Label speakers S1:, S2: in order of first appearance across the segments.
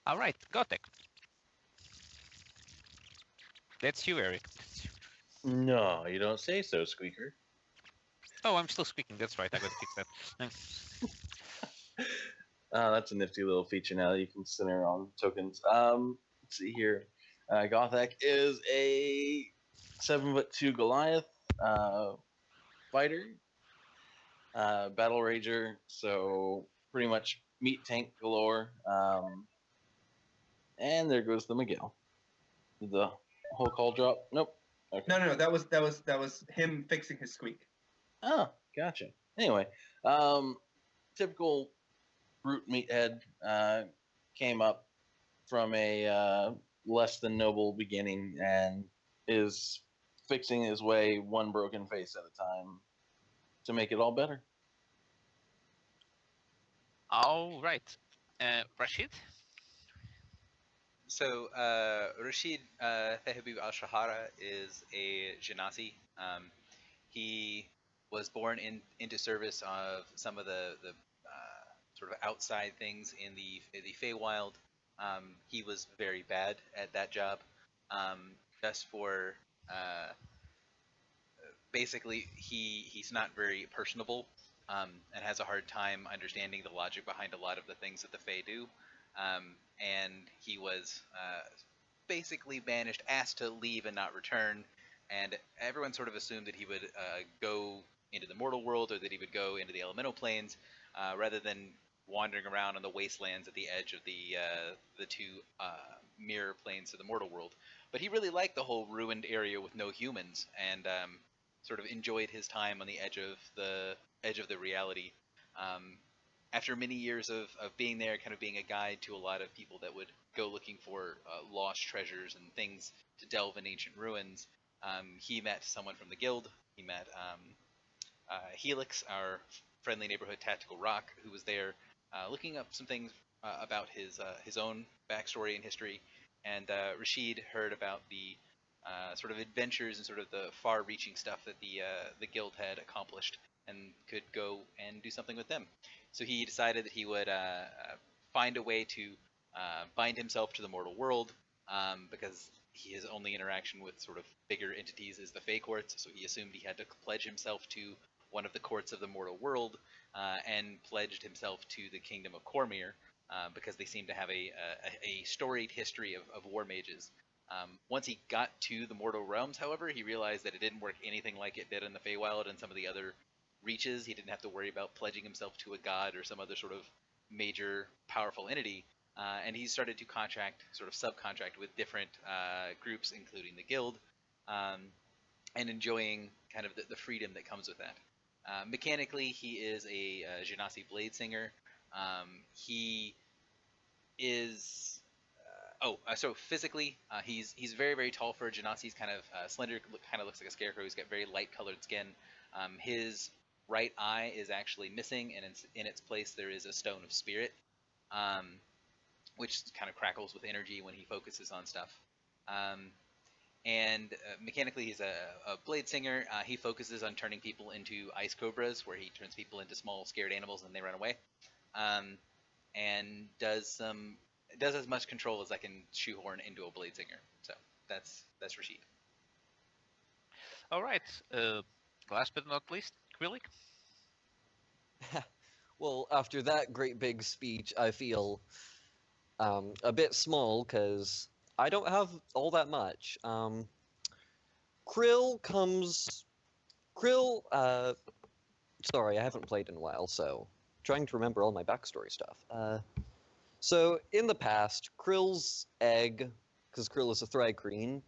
S1: All right, Gotek. That's you, Eric.
S2: No, you don't say so, Squeaker.
S1: Oh, I'm still squeaking. That's right. I gotta fix that.
S2: That's a nifty little feature now that you can center on tokens. Let's see here. Gothak is a 7'2" Goliath fighter, battle rager, so pretty much meat tank galore. And there goes the Miguel. Did the whole call drop? Nope. Okay.
S3: No. That was him fixing his squeak.
S2: Oh, gotcha. Anyway, typical brute meathead came up from a less than noble beginning and is fixing his way one broken face at a time to make it all better.
S1: All right, Rashid.
S4: So, Rashid Thehbib al-Shahara is a Genasi. He was born into service of some of the sort of outside things in the Feywild. He was very bad at that job. Just for basically, he's not very personable and has a hard time understanding the logic behind a lot of the things that the Fey do. And he was basically banished, asked to leave and not return, and everyone sort of assumed that he would go into the mortal world or that he would go into the elemental planes rather than wandering around on the wastelands at the edge of the two mirror planes to the mortal world. But he really liked the whole ruined area with no humans and sort of enjoyed his time on the edge of the reality. After many years of being there, kind of being a guide to a lot of people that would go looking for lost treasures and things to delve in ancient ruins, he met someone from the guild. He met Helix, our friendly neighborhood tactical rock, who was there looking up some things about his own backstory and history. And Rashid heard about the sort of adventures and sort of the far-reaching stuff that the guild had accomplished, and could go and do something with them. So he decided that he would find a way to bind himself to the mortal world, because his only interaction with sort of bigger entities is the Fey courts, so he assumed he had to pledge himself to one of the courts of the mortal world, and pledged himself to the kingdom of Cormyr, because they seem to have a storied history of war mages. Once he got to the mortal realms, however, he realized that it didn't work anything like it did in the Feywild and some of the other reaches. He didn't have to worry about pledging himself to a god or some other sort of major powerful entity, and he started to subcontract with different groups, including the guild, and enjoying kind of the freedom that comes with that. Mechanically, he is a Genasi blade singer. He is so physically, he's very, very tall for a Genasi. He's kind of slender, kind of looks like a scarecrow. He's got very light colored skin. His right eye is actually missing, and in its place there is a stone of spirit, which kind of crackles with energy when he focuses on stuff. And mechanically, he's a blade singer. He focuses on turning people into ice cobras, where he turns people into small, scared animals and they run away. And does as much control as I can shoehorn into a blade singer. So that's Rashid.
S1: All right. Last but not least, Quillic.
S5: Well, after that great big speech, I feel a bit small because I don't have all that much. Sorry, I haven't played in a while, so trying to remember all my backstory stuff. So, in the past, Krill's egg, because Krill is a Thri-Kreen,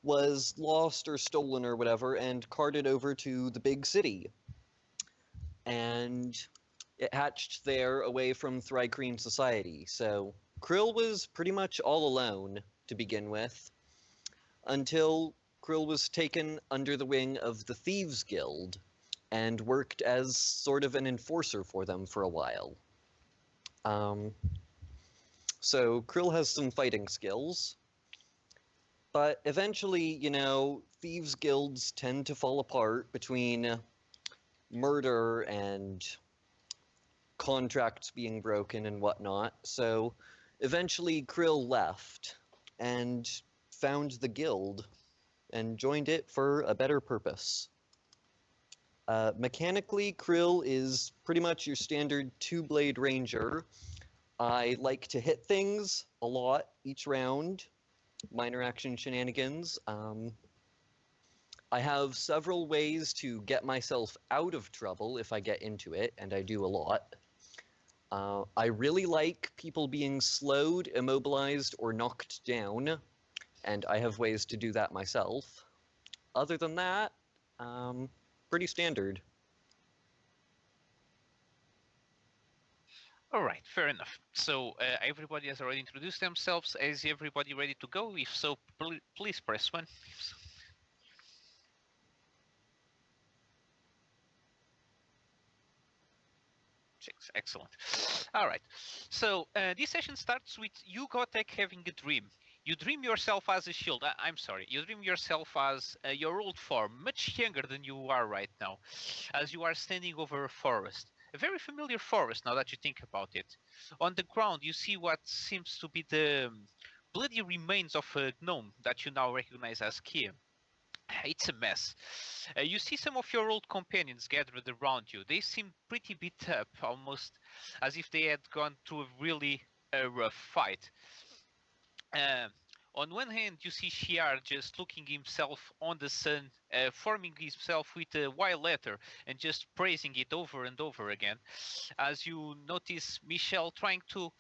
S5: was lost or stolen or whatever and carted over to the big city. And it hatched there away from Thri-Kreen society. So, Krill was pretty much all alone to begin with, until Krill was taken under the wing of the Thieves Guild and worked as sort of an enforcer for them for a while. So Krill has some fighting skills, but eventually, Thieves Guilds tend to fall apart between murder and contracts being broken and whatnot, so Eventually, Krill left and found the guild and joined it for a better purpose. Mechanically, Krill is pretty much your standard two-blade ranger. I like to hit things a lot each round, minor action shenanigans. I have several ways to get myself out of trouble if I get into it, and I do a lot. I really like people being slowed, immobilized, or knocked down, and I have ways to do that myself. Other than that, pretty standard.
S1: All right, fair enough. So everybody has already introduced themselves. Is everybody ready to go? If so, please press 1. Six, excellent. All right. So this session starts with you, Gotek, having a dream. You dream yourself as a shield. I'm sorry. You dream yourself as your old form, much younger than you are right now, as you are standing over a forest. A very familiar forest now that you think about it. On the ground, you see what seems to be the bloody remains of a gnome that you now recognize as Kia. It's a mess. You see some of your old companions gathered around you. They seem pretty beat up, almost as if they had gone through a really rough fight. On one hand, you see Shiar just looking himself on the sun, forming himself with a wild letter and just praising it over and over again. As you notice Michelle trying to,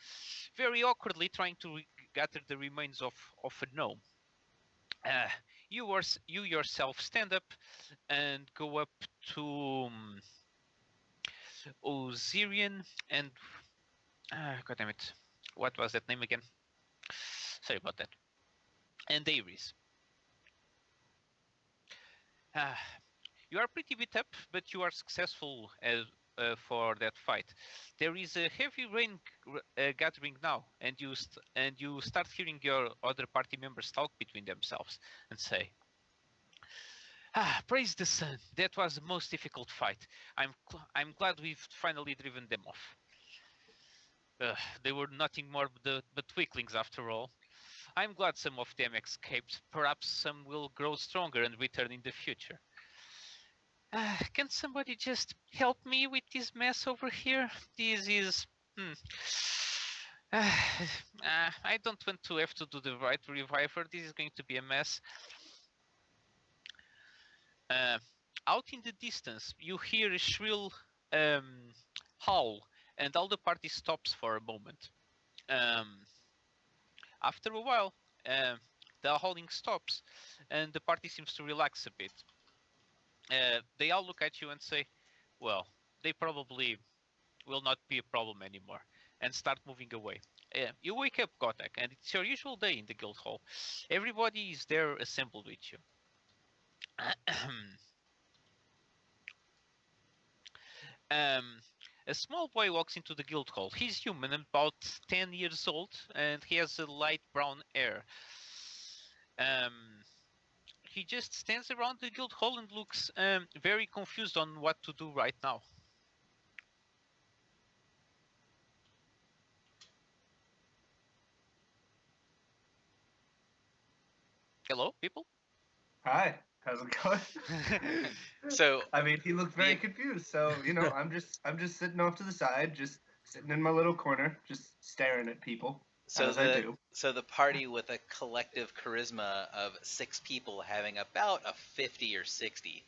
S1: very awkwardly, trying to gather the remains of a gnome. You yourself stand up and go up to Osirian and God damn it, what was that name again? Sorry about that. And Aries. You are pretty beat up, but you are successful for that fight. There is a heavy rain gathering now, and you start hearing your other party members talk between themselves and say, praise the sun. That was the most difficult fight. I'm glad we've finally driven them off. They were nothing more but weaklings after all. I'm glad some of them escaped. Perhaps some will grow stronger and return in the future. Can somebody just help me with this mess over here? This is... I don't want to have to do the right reviver. This is going to be a mess. Out in the distance, you hear a shrill howl, and all the party stops for a moment. After a while, the howling stops, and the party seems to relax a bit. They all look at you and say, well, they probably will not be a problem anymore, and start moving away. You wake up, Gotek, and it's your usual day in the guild hall. Everybody is there assembled with you. A small boy walks into the guild hall. He's human, about 10 years old, and he has a light brown hair. He just stands around the guild hall and looks very confused on what to do right now. Hello, people?
S3: Hi, how's it going?
S4: So
S3: I mean, he looked very
S4: Yeah.
S3: confused. So I'm just sitting off to the side, just sitting in my little corner, just staring at people. As I do.
S4: So the party with a collective charisma of 6 people having about a 50 or 60.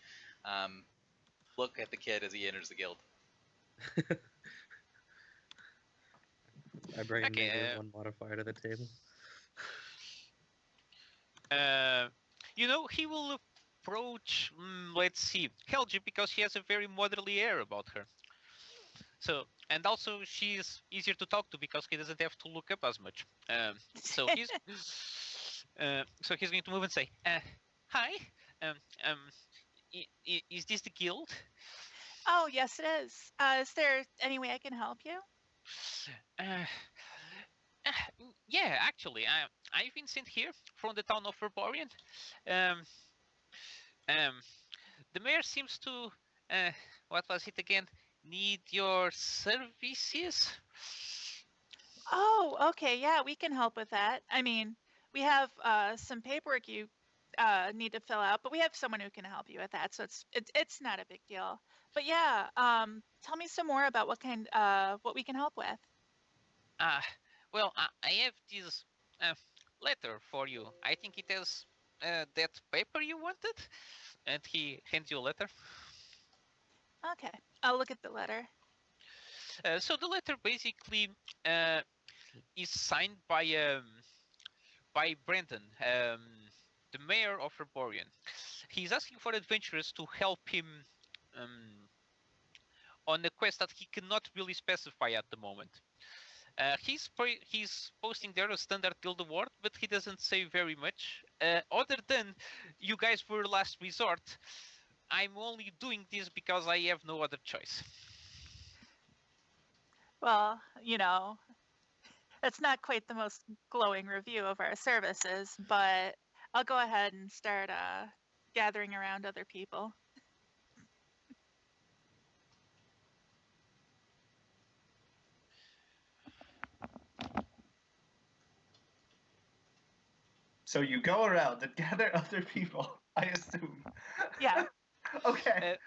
S4: Look at the kid as he enters the guild.
S6: I bring
S1: Okay,
S6: negative 1 modifier to the table.
S1: He will approach, let's see, Helgi, because she has a very motherly air about her. So, and also she is easier to talk to because he doesn't have to look up as much. So he's going to move and say, "Hi, is this the guild?"
S7: Oh, yes, it is. Is there any way I can help you?
S1: Yeah, actually, I've been sent here from the town of Verborian. The mayor seems to, what was it again? Need your services?
S7: Oh, okay. Yeah, we can help with that. I mean, we have some paperwork you need to fill out, but we have someone who can help you with that, so it's not a big deal. But yeah, tell me some more about what we can help with.
S1: Ah, well, I have this uh, letter for you. I think it has that paper you wanted, and he hands you a letter.
S7: Okay, I'll look at the letter.
S1: So the letter basically uh, is signed by Brendan, the mayor of Herborian. He's asking for adventurers to help him um, on a quest that he cannot really specify at the moment. He's posting there a standard guild award, but he doesn't say very much. Other than you guys were last resort, I'm only doing this because I have no other choice.
S7: Well, it's not quite the most glowing review of our services, but I'll go ahead and start gathering around other people.
S3: So you go around and gather other people, I assume.
S7: Yeah.
S3: Okay.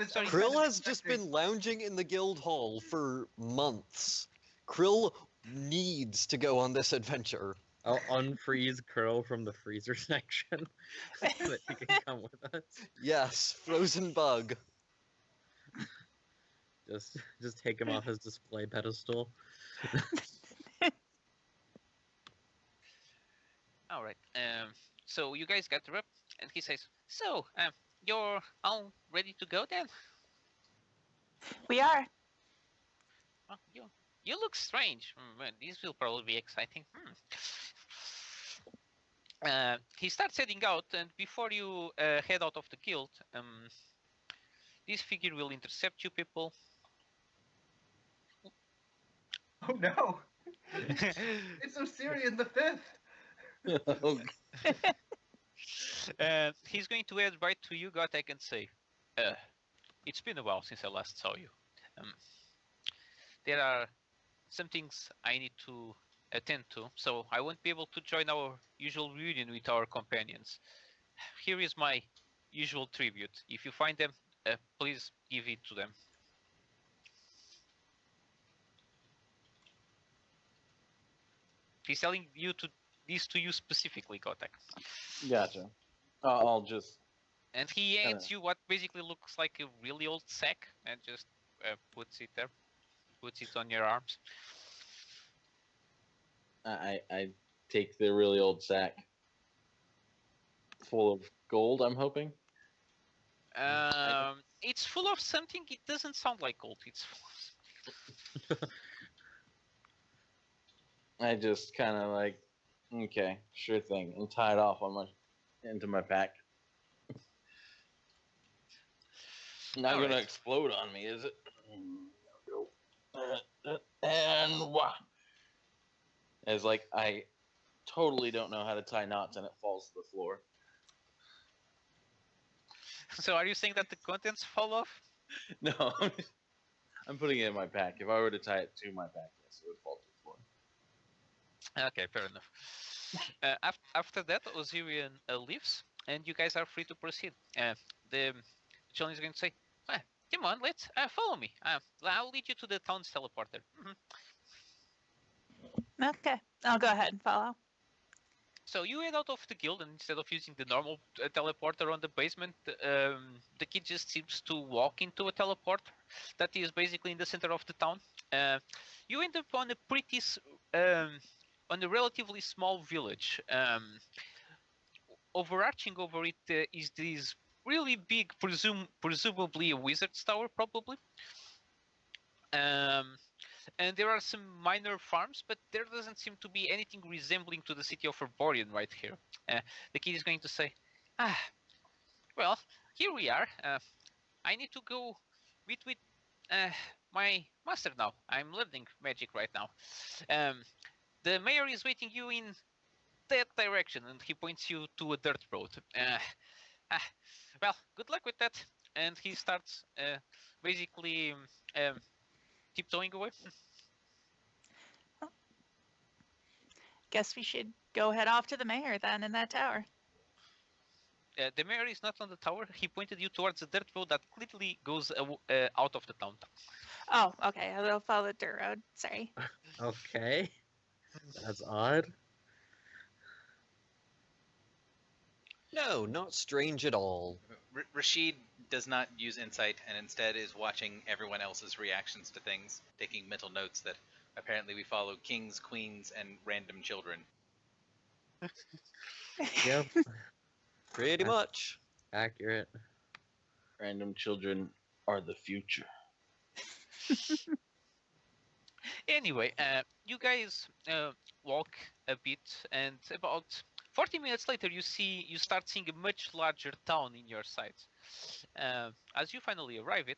S1: sorry.
S5: Krill has just been lounging in the guild hall for months. Krill needs to go on this adventure.
S6: I'll unfreeze Curl from the freezer section so that he can come with us.
S5: Yes, frozen bug.
S6: Just take him off his display pedestal.
S1: All right. So you guys gather up, and he says, "So, you're all ready to go then?"
S7: We are.
S1: Well, you look strange. This will probably be exciting. He starts heading out, and before you head out of the guild, this figure will intercept you people.
S3: Oh no! It's Osirian the Fifth.
S2: Oh,
S1: He's going to head right to you, Gotek, and say, "It's been a while since I last saw you. There are some things I need to attend to, so I won't be able to join our usual reunion with our companions. Here is my usual tribute. If you find them, please give it to them." He's telling you to this to you specifically, Kotek.
S2: gotcha. I'll just.
S1: And he hands you what basically looks like a really old sack and just puts it there, puts it on your arms.
S2: I take the really old sack full of gold. I'm hoping.
S1: It's full of something. It doesn't sound like gold. It's full of
S2: I just kind of like, okay, sure thing, and tie it off into my pack. Not
S1: All
S2: gonna
S1: right.
S2: explode on me, is it? And wow. As like I totally don't know how to tie knots and it falls to the floor.
S1: So are you saying that the contents fall off?
S2: No, I'm putting it in my pack. If I were to tie it to my pack, yes, it would fall to the floor.
S1: Okay, fair enough. After that, Osirian leaves, and you guys are free to proceed. The John is going to say, "Come on, let's follow me. I'll lead you to the town's teleporter."
S7: Okay, I'll go ahead and follow.
S1: So you head out of the guild, and instead of using the normal teleporter on the basement, the kid just seems to walk into a teleporter that is basically in the center of the town. You end up on on a relatively small village. Overarching over it is this really big, presumably a wizard's tower, probably. And there are some minor farms, but there doesn't seem to be anything resembling to the city of Herborian right here. The kid is going to say, well, here we are. I need to go meet with my master now. I'm learning magic right now. The mayor is waiting you in that direction," and he points you to a dirt road. Well, good luck with that. And he starts basically tiptoeing away.
S7: Guess we should go head off to the mayor then in that tower.
S1: The mayor is not on the tower. He pointed you towards the dirt road that clearly goes out of the town.
S7: Oh, okay. I'll follow the dirt road. Sorry.
S6: Okay. That's odd.
S5: No, not strange at all.
S4: Rashid does not use insight and instead is watching everyone else's reactions to things, taking mental notes that apparently we follow kings, queens, and random children.
S6: Yep.
S5: Pretty
S6: That's-
S5: much.
S6: Accurate.
S2: Random children are the future.
S1: Anyway, you guys walk a bit, and about 40 minutes later, you start seeing a much larger town in your sight. As you finally arrive it,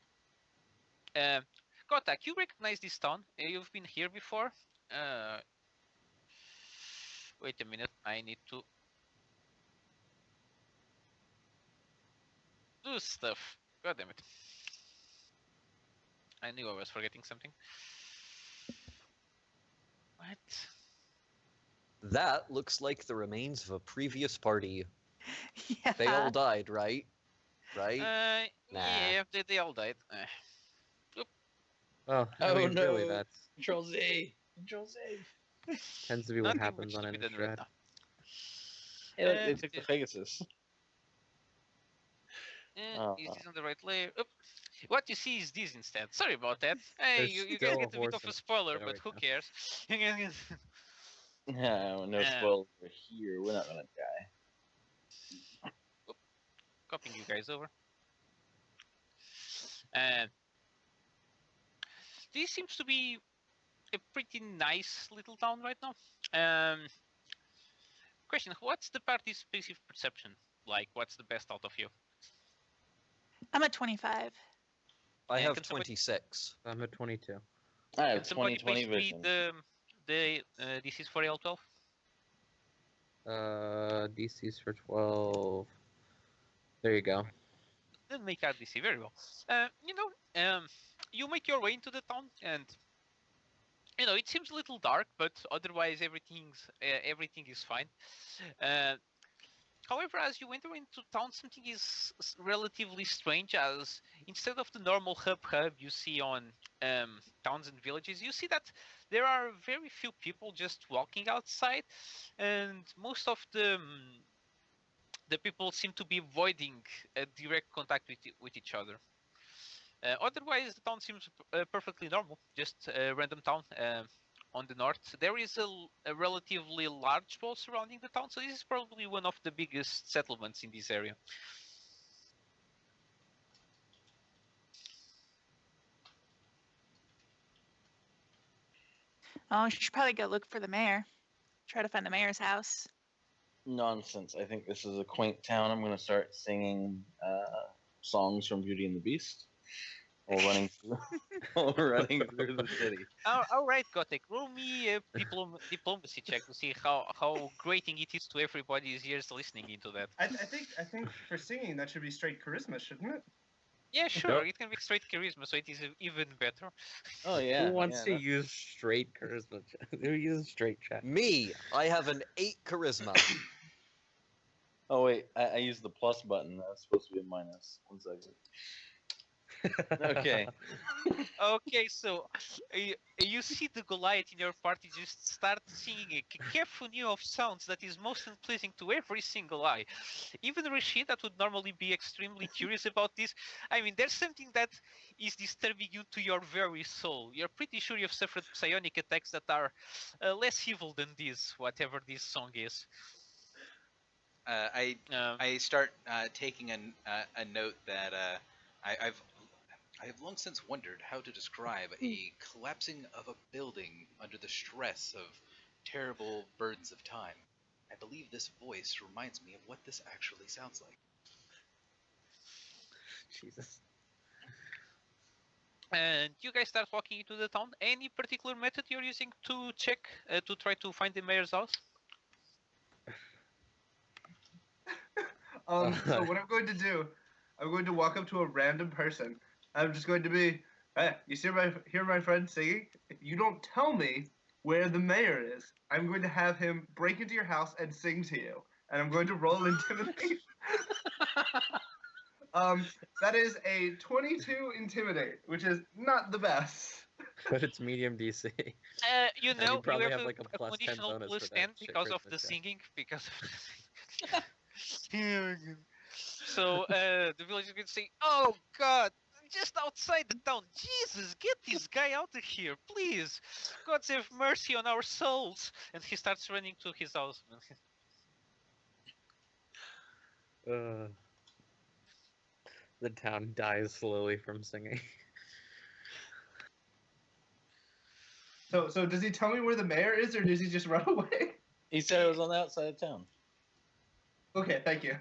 S1: Kotak, you recognize this town. You've been here before. Wait a minute, I need to do stuff. God damn it. I knew I was forgetting something. What?
S5: That looks like the remains of a previous party.
S7: Yeah.
S5: They all died, right? Right? Nah.
S1: Yeah, they all died.
S6: Well, I
S2: Oh,
S6: mean, really,
S2: no.
S6: that's
S2: Control Z. Control Z.
S6: tends to be what
S1: Nothing
S6: happens
S1: much
S6: on
S1: to be done right
S6: Innistrad.
S1: now.
S2: Hey, look, they
S1: Uh,
S2: took the Pegasus.
S1: Is this on the right layer? Oop. What you see is this instead. Sorry about that. Hey,
S6: There's
S1: you guys
S6: still
S1: get
S6: a
S1: a bit
S6: horse
S1: of
S6: in
S1: a
S6: it.
S1: spoiler,
S6: There
S1: but
S6: we
S1: who
S6: go.
S1: cares?
S2: No, no spoilers are here. We're not gonna die.
S1: Copying you guys over. And this seems to be a pretty nice little town right now. Question: what's the party's passive perception like? What's the best out of you?
S7: I'm at 25.
S5: I
S1: Yeah,
S5: have
S1: can somebody-
S5: 26.
S6: I'm at 22.
S2: I
S1: Can
S2: have
S1: somebody
S2: 20/20
S1: please read
S2: vision.
S1: the this is for AL12?
S6: DC's for 12. There you go.
S1: Then make RDC very well. You make your way into the town, and it seems a little dark, but otherwise everything is fine. However, as you enter into town, something is relatively strange. As instead of the normal hub you see on towns and villages, you see that there are very few people just walking outside, and most of the people seem to be avoiding direct contact with each other. Otherwise, the town seems perfectly normal, just a random town. On the north, there is a relatively large wall surrounding the town, so this is probably one of the biggest settlements in this area.
S7: Oh, we should probably go look for the mayor. Try to find the mayor's house.
S2: Nonsense. I think this is a quaint town. I'm gonna start singing songs from Beauty and the Beast, while running through, while running through the city.
S1: All right, Kotek, roll me a diplomacy check to see how grating it is to everybody's ears listening into that.
S3: I think for singing that should be straight charisma, shouldn't it?
S1: Yeah, sure, it can be straight charisma, so it is even better.
S2: Oh yeah.
S6: Who wants
S2: yeah,
S6: to use straight charisma? Who uses straight check?
S5: Me, I have an 8 charisma.
S2: Oh wait, I used the plus button. That's supposed to be a minus. 1 second. Okay.
S1: Okay, so you see the Goliath in your party just start singing a cacophony of sounds that is most unpleasing to every single eye. Even Rashid, that would normally be extremely curious about this, I mean, there's something that is disturbing you to your very soul. You're pretty sure you've suffered psionic attacks that are less evil than this, whatever this song is.
S4: I start taking a note that I have long since wondered how to describe a collapsing of a building under the stress of terrible burdens of time. I believe this voice reminds me of what this actually sounds like.
S6: Jesus.
S1: And you guys start walking into the town. Any particular method you're using to check, to try to find the mayor's house?
S3: So what I'm going to do, I'm going to walk up to a random person. I'm just going to be, hey, you hear my friend singing? If you don't tell me where the mayor is. I'm going to have him break into your house and sing to you, and I'm going to roll intimidate. That is a 22 intimidate, which is not the best.
S6: But it's medium DC.
S1: You
S6: And you
S1: know, you
S6: probably
S1: have
S6: have,
S1: a,
S6: like, a plus 10
S1: conditional
S6: bonus
S1: plus
S6: for that
S1: 10
S6: shit
S1: because of
S6: Christmas
S1: the
S6: guy.
S1: singing. Because of the So the villagers can say, "Oh God, just outside the town! Jesus, get this guy out of here, please! God have mercy on our souls!" And he starts running to his house.
S6: The town dies slowly from singing.
S3: So does he tell me where the mayor is, or does he just run away?
S2: He said it was on the outside of town.
S3: Okay, thank you.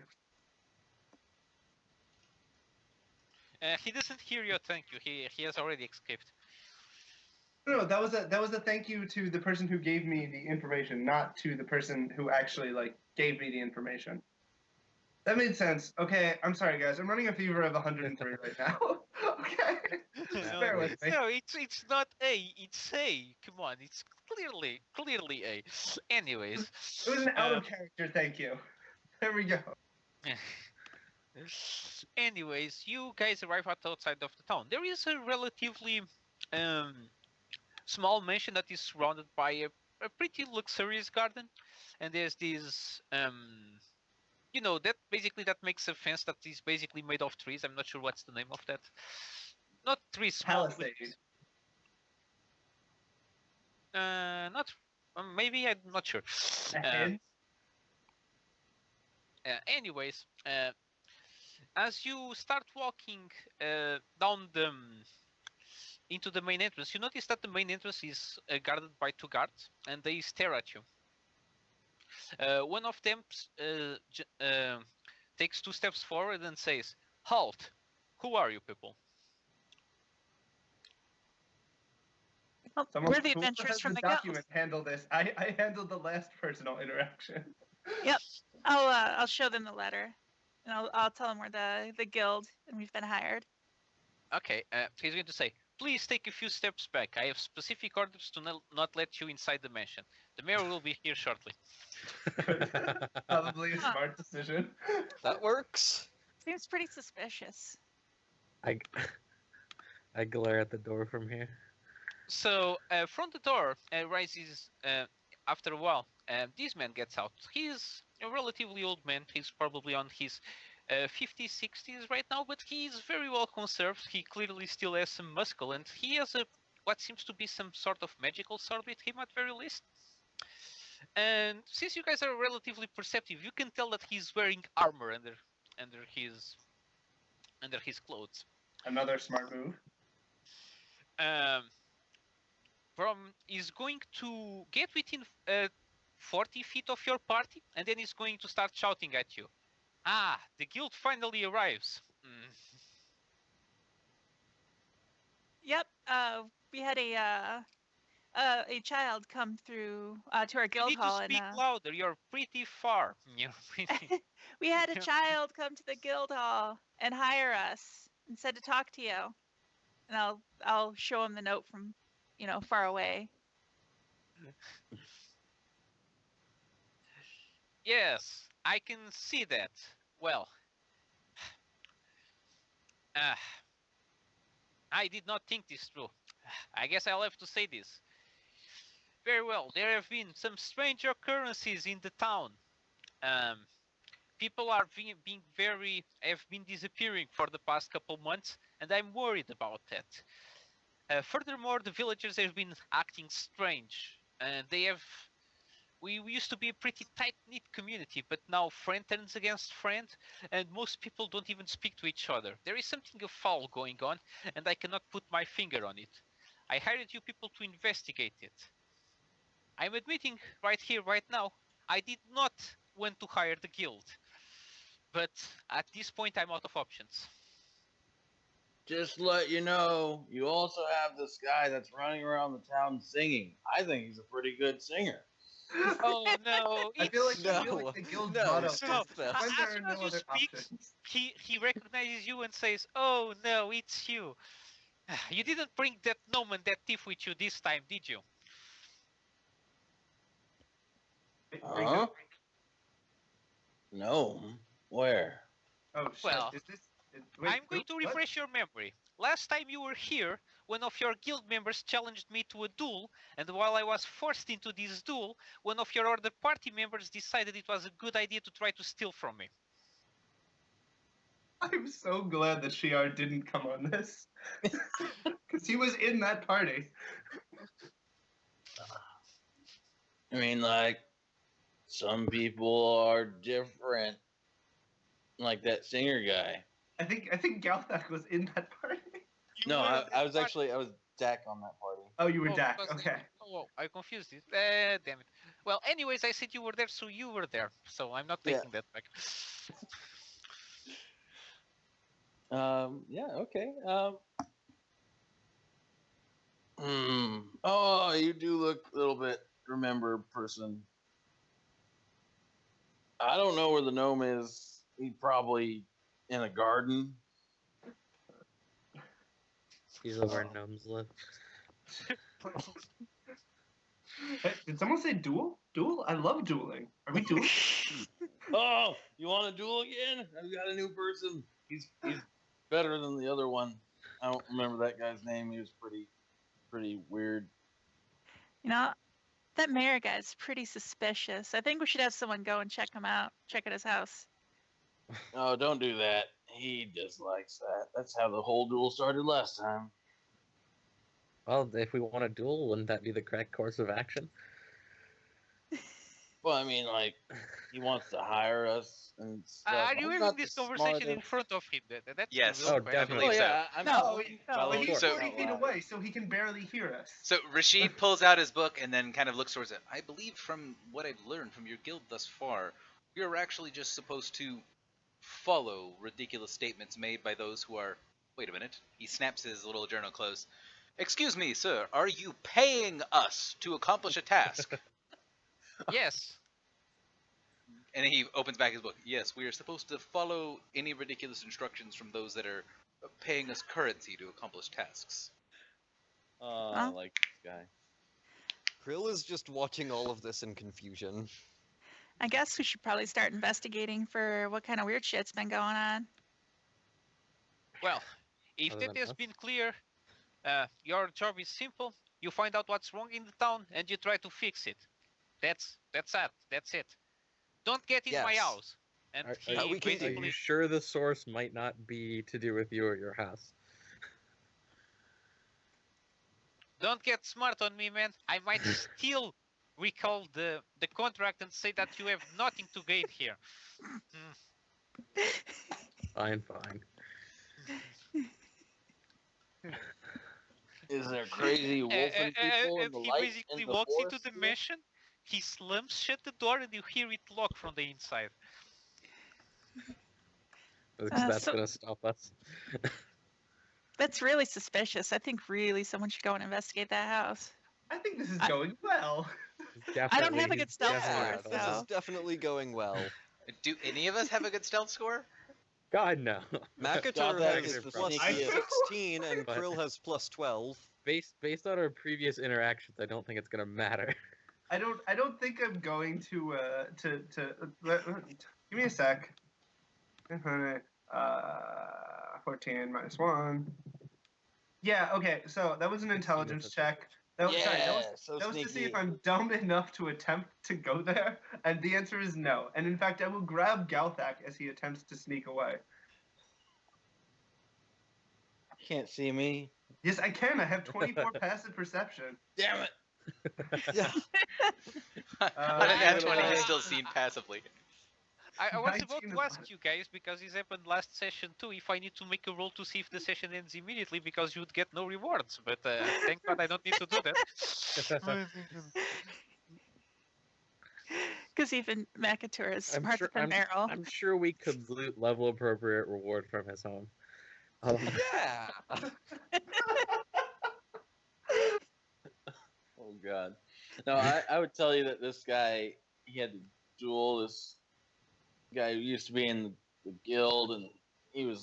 S1: He doesn't hear your thank you. He has already escaped.
S3: No, that was a thank you to the person who gave me the information, not to the person who actually gave me the information. That made sense. Okay, I'm sorry guys. I'm running a fever of 103 right now. Okay, just bear with me.
S1: No, it's not A. It's A. Come on, it's clearly A. Anyways,
S3: It was an out of character thank you. There we go.
S1: anyways, you guys arrive outside of the town. There is a relatively small mansion that is surrounded by a pretty luxurious garden, and there's this you know, that basically that makes a fence that is basically made of trees. I'm not sure what's the name of that. Not trees, small.
S3: Palisade.
S1: Not. Maybe I'm not sure.
S3: Ahead.
S1: Anyways, as you start walking down the into the main entrance, you notice that the main entrance is guarded by two guards, and they stare at you. One of them takes 2 steps forward and says, "Halt! Who are you people?"
S7: Well,
S3: Someone
S7: we're the
S3: who
S7: adventurers
S3: has
S7: from the
S3: document
S7: guild.
S3: handle this. I handled the last personal interaction.
S7: Yep. I'll show them the letter, and I'll tell them we're the guild and we've been hired.
S1: Okay, he's going to say, "Please take a few steps back. I have specific orders to not let you inside the mansion. The mayor will be here shortly."
S3: Probably a
S7: Huh.
S3: smart decision.
S5: That works.
S7: Seems pretty suspicious.
S6: I glare at the door from here.
S1: So from the door rises after a while. This man gets out. He's a relatively old man. He's probably on his 50s, 60s right now, but he's very well conserved. He clearly still has some muscle, and he has what seems to be some sort of magical sword with him at very least. And since you guys are relatively perceptive, you can tell that he's wearing armor under his clothes.
S3: Another smart move.
S1: Is going to get within 40 feet of your party, and then he's going to start shouting at you. "Ah, the guild finally arrives."
S7: Yep. We had a child come through to our
S1: You
S7: guild
S1: need to
S7: hall,
S1: speak
S7: and
S1: louder. You're pretty far. You're pretty...
S7: we had a child come to the guild hall and hire us and said to talk to you. And I'll show him the note from, far away.
S1: Yes, I can see that. Well, I did not think this through. I guess I'll have to say this. Very well, there have been some strange occurrences in the town. People are have been disappearing for the past couple months, and I'm worried about that. Furthermore, the villagers have been acting strange, and we used to be a pretty tight-knit community, but now friend turns against friend, and most people don't even speak to each other. There is something foul going on, and I cannot put my finger on it. I hired you people to investigate it. I'm admitting right here, right now, I did not want to hire the guild. But at this point, I'm out of options.
S2: Just to let you know, you also have this guy that's running around the town singing. I think he's a pretty good singer.
S1: Oh no!
S3: I feel like
S5: No,
S3: the guild's
S5: no,
S3: motto
S5: stop
S3: is
S5: that.
S3: when
S1: As
S3: there are
S1: soon
S3: no
S1: as you
S3: other
S1: speak,
S3: options.
S1: he recognizes you and says, "Oh no, it's you. You didn't bring that gnome and that thief with you this time, did you?"
S2: Huh? No. Where?
S3: Oh shit!
S1: Well,
S3: Is this? Wait,
S1: I'm going to
S3: what?
S1: refresh your memory. Last time you were here, one of your guild members challenged me to a duel, and while I was forced into this duel, one of your other party members decided it was a good idea to try to steal from me.
S3: I'm so glad that Shiar didn't come on this, because he was in that party.
S2: I mean, like, some people are different. Like that singer guy.
S3: I think Galthak was in that party.
S1: You
S2: No,
S1: were
S2: I,
S1: at
S2: I
S1: that
S2: was
S1: party-
S2: actually, I was Dak on that party.
S3: Oh, you were
S1: Oh,
S3: Dak.
S1: because-
S3: Okay.
S1: Oh, I confused it. Damn it. Well, anyways, I said you were there, so you were there. So I'm not
S2: Yeah.
S1: taking that back.
S2: Yeah, okay. Oh, you do look a little bit remember person. I don't know where the gnome is. He's probably in a garden.
S6: He's over where gnomes live.
S3: Hey, did someone say duel? Duel? I love dueling. Are we dueling?
S2: Oh, you want to duel again? I've got a new person. He's better than the other one. I don't remember that guy's name. He was pretty weird.
S7: You know, that mayor guy's pretty suspicious. I think we should have someone go and check him out, check at his house.
S2: Oh, don't do that. He dislikes that. That's how the whole duel started last time.
S6: Well, if we want a duel, wouldn't that be the correct course of action?
S2: Well, I mean, like, he wants to hire us and stuff.
S1: Are you
S2: I'm
S1: having
S2: not
S1: this
S2: the
S1: conversation in
S2: smartest.
S1: front of him? That's
S4: Yes.
S1: the real
S6: Oh,
S1: question.
S4: I believe
S2: Oh
S4: so.
S2: yeah, I'm
S3: No,
S2: following-
S3: no,
S2: following
S3: he's
S4: So-
S3: 40
S2: out
S3: feet
S2: loud.
S3: away, so he can barely hear us.
S4: So Rashid pulls out his book and then kind of looks towards it. I believe from what I've learned from your guild thus far, we are actually just supposed to follow ridiculous statements made by those who are... Wait a minute. He snaps his little journal closed. Excuse me, sir. Are you paying us to accomplish a task?
S1: Yes.
S4: And he opens back his book. Yes, we are supposed to follow any ridiculous instructions from those that are paying us currency to accomplish tasks.
S2: I
S7: Huh?
S2: like this guy.
S5: Krill is just watching all of this in confusion.
S7: I guess we should probably start investigating for what kind of weird shit's been going on.
S1: Well, if
S6: Other
S1: that
S6: than
S1: has
S6: us?
S1: been clear, your job is simple. You find out what's wrong in the town and you try to fix it. That's it. That's it. Don't get in my
S5: Yes.
S1: house. And
S6: Are-
S1: he
S5: are we can-
S6: Are
S1: basically
S6: you sure the source might not be to do with you or your house?
S1: don't get smart on me, man. I might still recall the contract and say that you have nothing to gain here.
S6: Fine, fine.
S2: Is there crazy wolfing people in
S1: And
S2: the
S1: he
S2: light
S1: basically
S2: in the
S1: walks into
S2: forest
S1: the
S2: here?
S1: mansion. He slams shut the door, and you hear it lock from the inside.
S6: Because that's
S7: so-
S6: gonna stop us.
S7: That's really suspicious. I think really someone should go and investigate that house.
S3: I think this is
S7: I-
S3: going well.
S7: I don't have a
S6: He's
S7: good stealth
S6: definitely
S7: score,
S6: not
S5: This
S7: so-
S5: is definitely going well.
S4: Do any of us have a good stealth score?
S6: God no.
S5: Makator
S2: that
S5: has
S2: is the
S5: plus
S2: sneakiest.
S5: 16 and
S6: But-
S5: Krill has plus 12.
S6: Based on our previous interactions, I don't think it's gonna matter.
S3: I don't think I'm going to give me a sec. 14 minus 1. Yeah, okay. So that was an intelligence check. That was, sorry,
S2: so
S3: that was to see
S2: sneaky.
S3: if I'm dumb enough to attempt to go there, and the answer is no. And in fact, I will grab Galthak as he attempts to sneak away.
S2: Can't see me.
S3: Yes, I can. I have 24 passive perception.
S2: Damn it.
S5: Yeah.
S4: On a
S3: I'm
S4: nat
S3: gonna
S4: 20,
S3: lie.
S4: he's still seen passively.
S1: I was about
S3: 19
S1: to
S3: is
S1: ask you guys, because this happened last session too, if I need to make a roll to see if the session ends immediately, because you would get no rewards. But thank God I don't need to do that.
S7: Because even Makator is
S6: I'm
S7: smarter
S6: sure-
S7: than Meryl.
S6: I'm sure we could loot level appropriate reward from his home.
S5: Yeah.
S2: Oh god. No, I would tell you that this guy, he had to duel this guy who used to be in the guild, and he was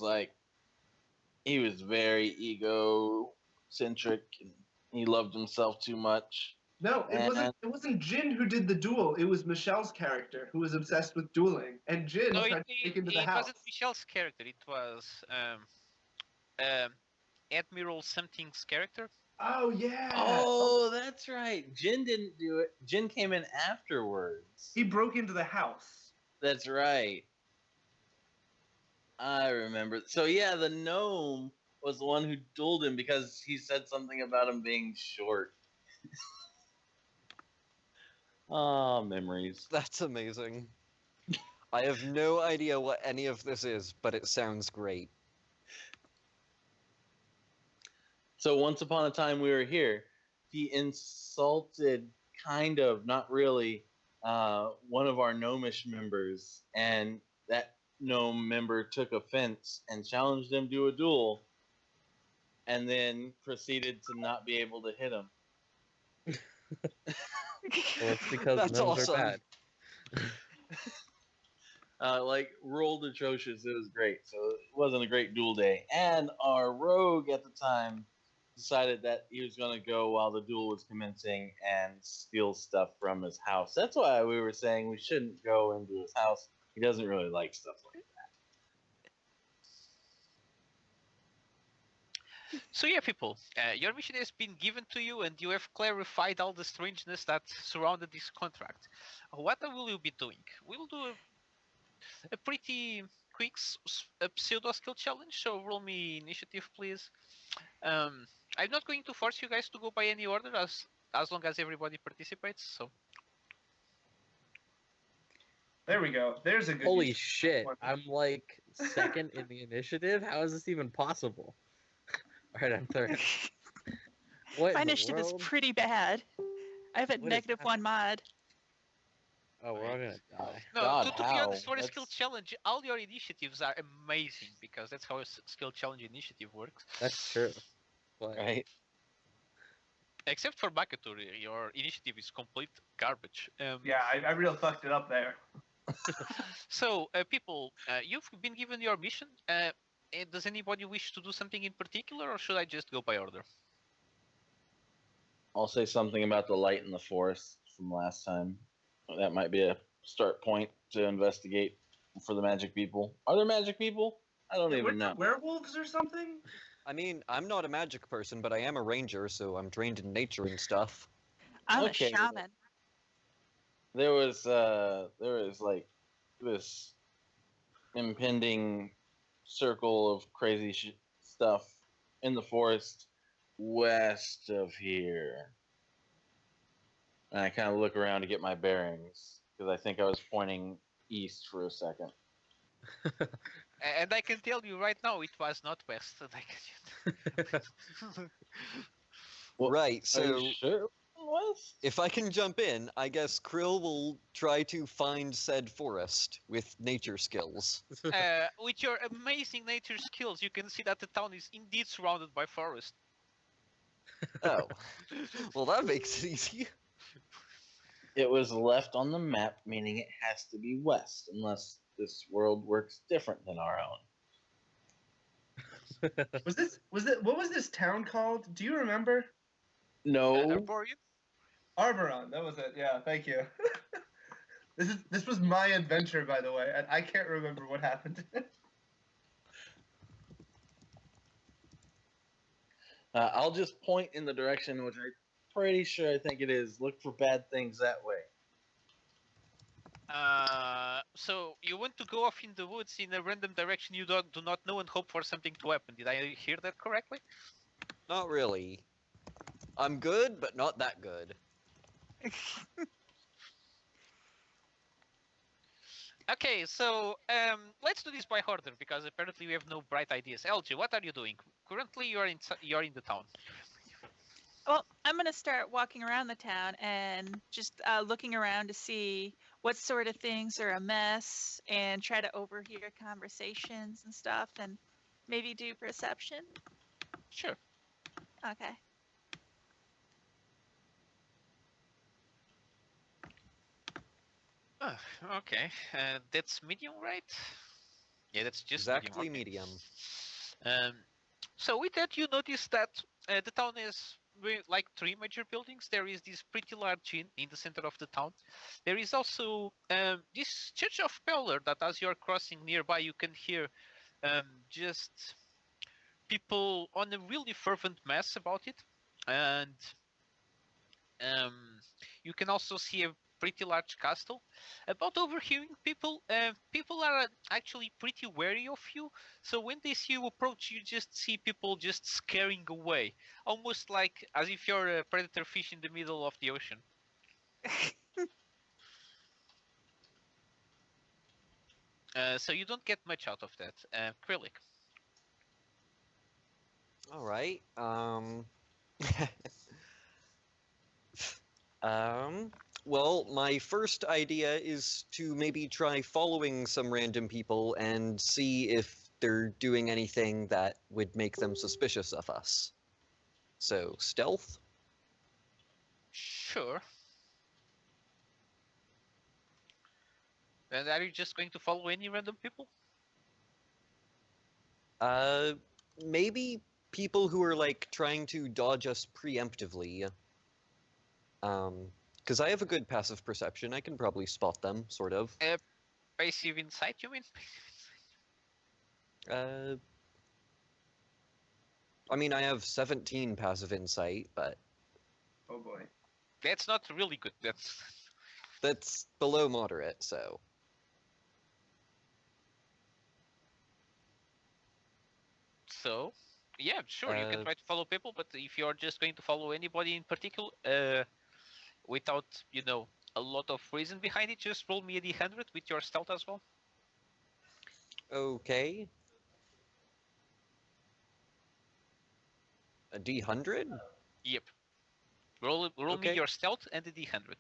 S2: very egocentric, and he loved himself too much.
S3: No, it
S2: And
S3: wasn't. It wasn't Jin who did the duel. It was Michelle's character who was obsessed with dueling, and Jin
S1: No,
S3: tried to break into the
S1: it
S3: house.
S1: wasn't Michelle's character. It was um, Admiral something's character.
S3: Oh yeah.
S2: oh, that's right. Jin didn't do it. Jin came in afterwards.
S3: He broke into the house.
S2: That's right. I remember. So yeah, the gnome was the one who dueled him because he said something about him being short. Oh, memories.
S5: That's amazing. I have no idea what any of this is, but it sounds great.
S2: So once upon a time we were here, he insulted, kind of, not really, one of our gnomish members, and that gnome member took offense and challenged him to a duel, and then proceeded to not be able to hit him.
S6: Well, it's because
S5: That's
S6: gnomes
S5: awesome.
S6: are bad.
S2: Like, rolled atrocious. It was great. So it wasn't a great duel day. And our rogue at the time decided that he was going to go while the duel was commencing and steal stuff from his house. That's why we were saying we shouldn't go into his house. He doesn't really like stuff like that.
S1: So yeah, people, your mission has been given to you, and you have clarified all the strangeness that surrounded this contract. What will you be doing? We'll do a pretty quick pseudo skill challenge. So roll me initiative, please. I'm not going to force you guys to go by any order, as long as everybody participates. So
S3: There we go. There's a good.
S6: Holy
S3: use.
S6: shit!
S3: One.
S6: I'm like second in the initiative. How is this even possible? All right, I'm third. What
S7: My
S6: in the
S7: initiative is
S6: world?
S7: pretty bad. I have a
S6: What is
S7: -1 mod.
S6: Oh, we're all gonna die.
S1: no,
S2: God,
S1: to be
S2: how?
S1: honest, for a skill
S2: That's-
S1: challenge, all your initiatives are amazing because that's how a skill challenge initiative works.
S6: That's true. But
S2: Right?
S1: Except for Makatur, your initiative is complete garbage.
S3: Yeah, I real fucked it up there.
S1: So, people, you've been given your mission. Does anybody wish to do something in particular, or should I just go by order?
S2: I'll say something about the light in the forest from last time. That might be a start point to investigate for the magic people. Are there magic people? I don't
S3: Yeah,
S2: even know.
S3: werewolves or something?
S5: I mean, I'm not a magic person, but I am a ranger, so I'm trained in nature and stuff.
S7: I'm
S2: Okay,
S7: a shaman.
S2: There was like this impending circle of crazy stuff in the forest west of here. And I kind of look around to get my bearings because I think I was pointing east for a second.
S1: And I can tell you right now, it was not west.
S2: Well,
S5: Right,
S2: Are you
S5: so
S2: sure? West?
S5: if I can jump in, I guess Krill will try to find said forest with nature skills.
S1: With your amazing nature skills, you can see that the town is indeed surrounded by forest.
S5: Oh. Well, that makes it easy.
S2: It was left on the map, meaning it has to be west, unless this world works different than our own.
S3: What was this town called? Do you remember?
S2: No,
S1: Arborian?
S3: Arboron, that was it. Yeah, thank you. This was my adventure, by the way, and I can't remember what happened.
S2: I'll just point in the direction which I'm pretty sure I think it is. Look for bad things that way.
S1: So you want to go off in the woods in a random direction you do not know and hope for something to happen. Did I hear that correctly?
S5: Not really. I'm good, but not that good.
S1: Okay, so let's do this by order because apparently we have no bright ideas. LG, what are you doing? Currently, you're in the town.
S7: Well, I'm gonna start walking around the town and just looking around to see what sort of things are a mess and try to overhear conversations and stuff and maybe do perception.
S1: Sure.
S7: Okay.
S1: Oh, okay, that's medium, right? Yeah, that's just
S5: Exactly
S1: medium.
S5: medium.
S1: Okay. So with that, you notice that the town has like three major buildings. There is this pretty large inn in the center of the town. There is also this church of Peller that, as you're crossing nearby, you can hear just people on a really fervent mass about it, and um, you can also see a pretty large castle. About overhearing people, people are actually pretty wary of you. So when they see you approach, you just see people just scaring away, almost like as if you're a predator fish in the middle of the ocean. So you don't get much out of that. Krillic.
S5: All right. Um, well, my first idea is to maybe try following some random people and see if they're doing anything that would make them suspicious of us. So, stealth?
S1: Sure. And are you just going to follow any random people?
S5: Uh, maybe people who are like trying to dodge us preemptively. Because I have a good passive perception, I can probably spot them, sort of.
S1: Passive insight, you mean?
S5: Uh, I mean, I have 17 passive insight, but
S3: Oh boy.
S1: That's not really good.
S5: that's below moderate, so.
S1: So, yeah, sure, you can
S5: Uh,
S1: try to follow people, but if you're just going to follow anybody in particular, without, a lot of reason behind it, just roll me a d100 with your stealth as well.
S5: Okay. A D100?
S1: Yep. Roll me
S5: Okay.
S1: your stealth and a d100.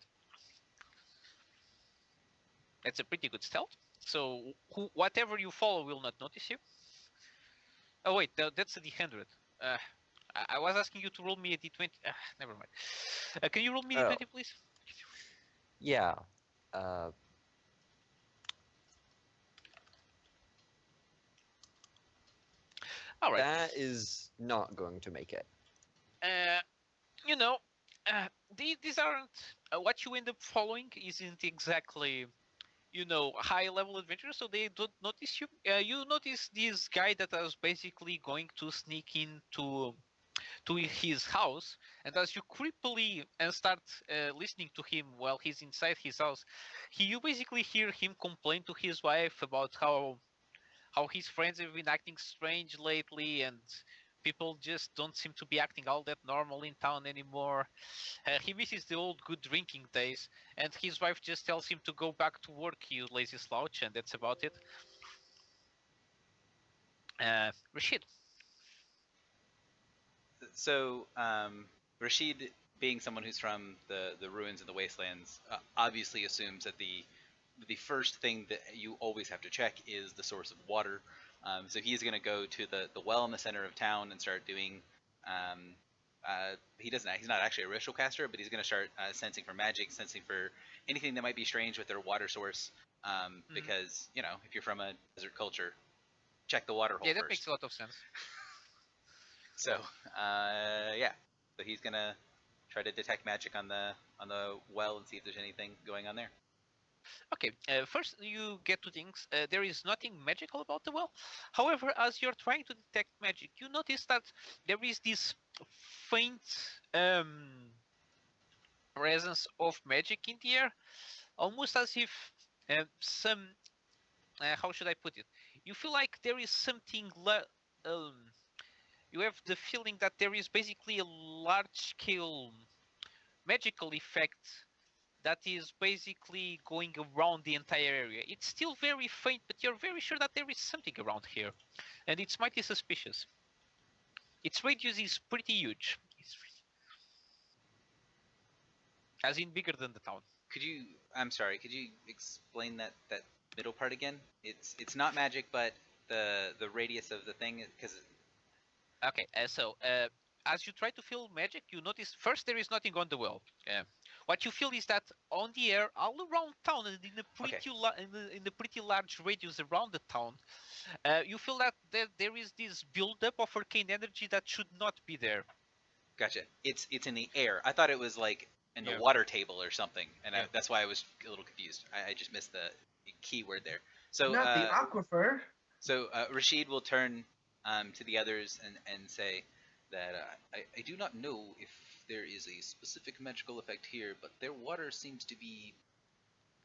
S1: That's a pretty good stealth. So whatever you follow will not notice you. Oh wait, that's a d100. Uh, I was asking you to roll me a d20. Never mind. Can you roll me a
S5: Oh,
S1: d20, please?
S5: yeah. Uh,
S1: All right.
S5: that is not going to make it.
S1: Uh, you know, these aren't what you end up following isn't exactly high level adventurers, so they don't notice you. You notice this guy that was basically going to sneak into his house, and as you creepily and start listening to him while he's inside his house, you basically hear him complain to his wife about how his friends have been acting strange lately, and people just don't seem to be acting all that normal in town anymore. He misses the old good drinking days, and his wife just tells him to go back to work, you lazy slouch, and that's about it. Rashid.
S4: So, Rashid, being someone who's from the ruins and the wastelands, obviously assumes that the first thing that you always have to check is the source of water. So he's going to go to the well in the center of town and start doing. He's not actually a ritual caster, but he's going to start sensing for magic, sensing for anything that might be strange with their water source. Because if you're from a desert culture, check the water hole
S1: Yeah, that
S4: first.
S1: makes a lot of sense.
S4: So, yeah. So he's gonna try to detect magic on the well and see if there's anything going on there.
S1: Okay, first you get to things. There is nothing magical about the well. However, as you're trying to detect magic, you notice that there is this faint presence of magic in the air, almost as if some. How should I put it? You feel like there is something. You have the feeling that there is basically a large-scale magical effect that is basically going around the entire area. It's still very faint, but you're very sure that there is something around here, and it's mighty suspicious. Its radius is pretty huge, as in bigger than the town.
S4: I'm sorry. Could you explain that middle part again? It's not magic, but the radius of the thing, because
S1: Okay, as you try to feel magic, you notice first there is nothing on the well. What you feel is that on the air, all around town, and in a pretty in a pretty large radius around the town, you feel that there is this buildup of arcane energy that should not be there.
S4: Gotcha. It's in the air. I thought it was like in the
S1: Yeah.
S4: water table or something, and
S1: Yeah.
S4: that's why I was a little confused. I just missed the key word there. So
S3: Not the aquifer.
S4: Rashid will turn to the others and say that I do not know if there is a specific magical effect here, but their water seems to be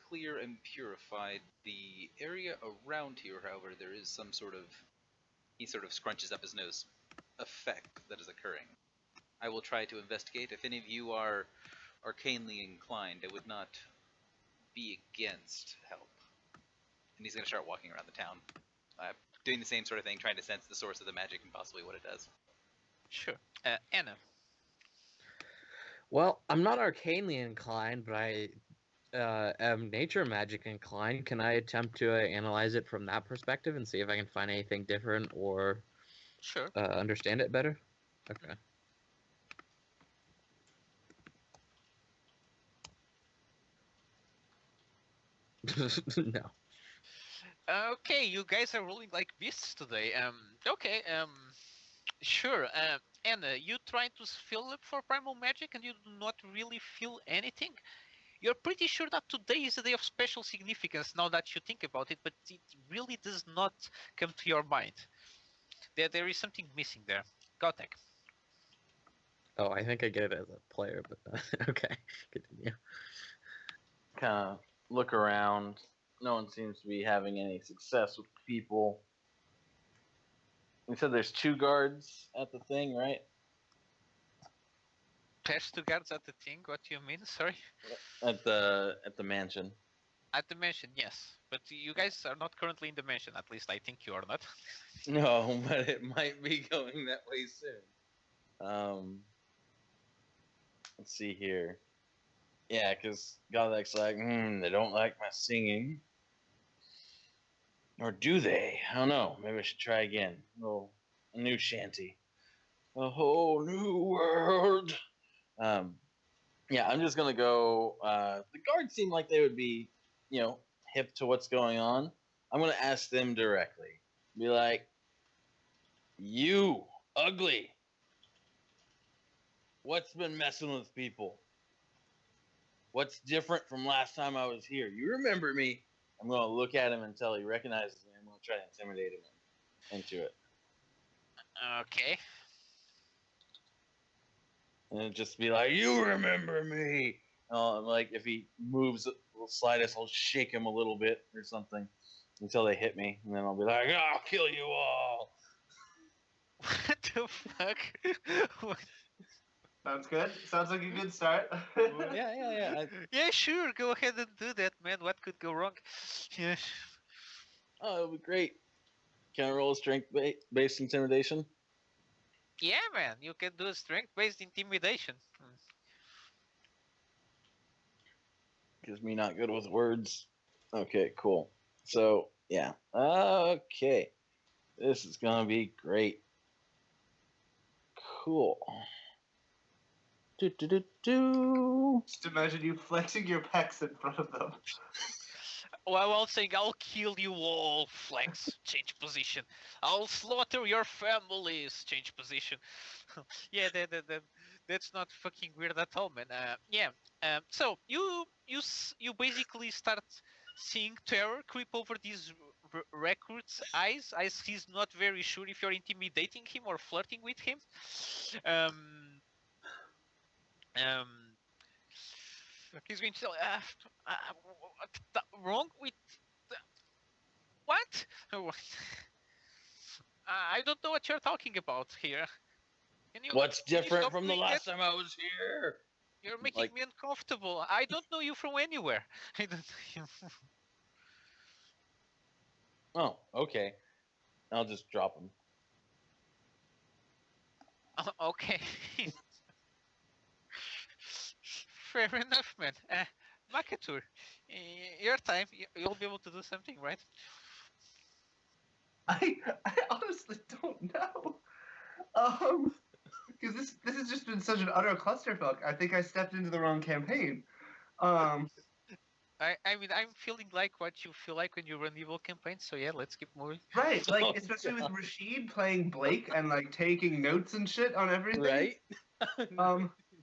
S4: clear and purified. The area around here, however, there is some sort of, he sort of scrunches up his nose, effect that is occurring. I will try to investigate. If any of you are arcanely inclined, I would not be against help. And he's going to start walking around the town, doing the same sort of thing, trying to sense the source of the magic and possibly what it does.
S1: Sure. Anna.
S6: Well, I'm not arcanely inclined, but I am nature magic inclined. Can I attempt to analyze it from that perspective and see if I can find anything different or
S1: Sure.
S6: understand it better? Okay. No.
S1: Okay, you guys are rolling like beasts today. Okay. Sure. Anna, you try to fill up for primal magic and you do not really feel anything. You're pretty sure that today is a day of special significance now that you think about it, but it really does not come to your mind. There is something missing there. Gotek.
S6: Oh, I think I get it as a player, but okay. Continue.
S2: Kind of look around. No one seems to be having any success with people. You said there's 2 guards at the thing, right?
S1: There's 2 guards at the thing. What do you mean? Sorry.
S2: At the mansion.
S1: At the mansion, yes. But you guys are not currently in the mansion. At least I think you are not.
S2: No, but it might be going that way soon. Let's see here. Yeah, because Godek's like, they don't like my singing. Or do they? I don't know. Maybe I should try again. A new shanty. A whole new world. Yeah, I'm just gonna go. The guards seem like they would be, hip to what's going on. I'm gonna ask them directly. Be like, "You ugly. What's been messing with people? What's different from last time I was here? You remember me?" I'm gonna look at him until he recognizes me. I'm gonna try to intimidate him into it,
S1: Okay.
S2: and just be like, "You remember me?" Like if he moves the slightest, I'll shake him a little bit or something until they hit me, and then I'll be like, "I'll kill you all."
S1: What the fuck? What?
S3: Sounds good. Sounds like a good start.
S2: Yeah.
S1: Yeah, sure. Go ahead and do that, man. What could go wrong? Yeah.
S2: Oh, it'll be great. Can I roll a strength-based intimidation?
S1: Yeah, man. You can do a strength-based intimidation.
S2: Because me not good with words. Okay, cool. So, yeah. Okay. This is going to be great. Cool. Do.
S3: Just imagine you flexing your pecs in front of them.
S1: While saying, "I'll kill you all," flex, change position. "I'll slaughter your families," change position. Yeah, that's not fucking weird at all, man. Yeah. So you basically start seeing terror creep over these recruit's eyes, as he's not very sure if you're intimidating him or flirting with him. He's going to tell, what's wrong with what? I don't know what you're talking about here.
S2: What's
S1: can you
S2: different
S1: stop
S2: from the
S1: doing
S2: last
S1: that?
S2: time I was here?
S1: You're making me uncomfortable. I don't know you from anywhere. I don't.
S2: Oh, okay. I'll just drop him.
S1: Okay. Fair enough, man. Makatur, your time. You'll be able to do something, right?
S3: I honestly don't know. Because this has just been such an utter clusterfuck. I think I stepped into the wrong campaign.
S1: I mean, I'm feeling like what you feel like when you run evil campaigns. So yeah, let's keep moving.
S3: Right, like
S2: Oh,
S3: especially
S2: God.
S3: with Rashid playing Blake and like taking notes and shit on everything.
S2: Right?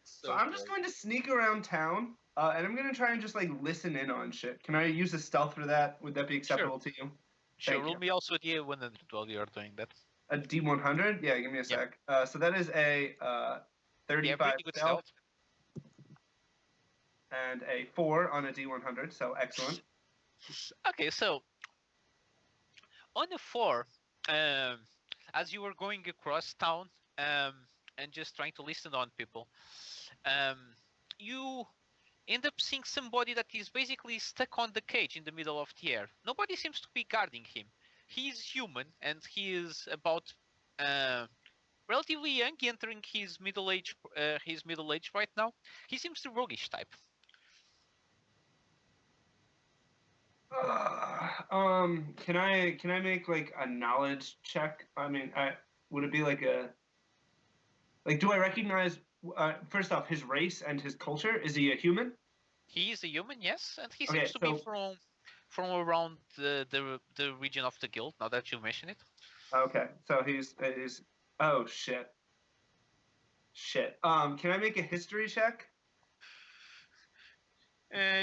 S3: So I'm just going to sneak around town, and I'm going to try and just like listen in on shit. Can I use a stealth for that? Would that be acceptable to you?
S1: Sure,
S3: Thank
S1: roll
S3: you.
S1: me also a D100 while you're doing that.
S3: A D100? Yeah, give me a sec. So that is a
S1: Yeah,
S3: 35
S1: pretty good
S3: stealth
S1: stealth.
S3: and a 4 on a D100. So excellent.
S1: Okay, so on the 4, as you were going across town and just trying to listen on people, you end up seeing somebody that is basically stuck on the cage in the middle of the air. Nobody seems to be guarding him. He's human and he is about relatively young, entering his middle age. His middle age right now. He seems the roguish type.
S3: Can I make like a knowledge check? I mean, would it be like do I recognize first off his race and his culture? Is he a human?
S1: He is a human, yes, and he
S3: Okay,
S1: seems to be
S3: so-
S1: from around the region of the guild. Now that you mention it.
S3: Okay, so he's oh shit. Shit. Can I make a history check?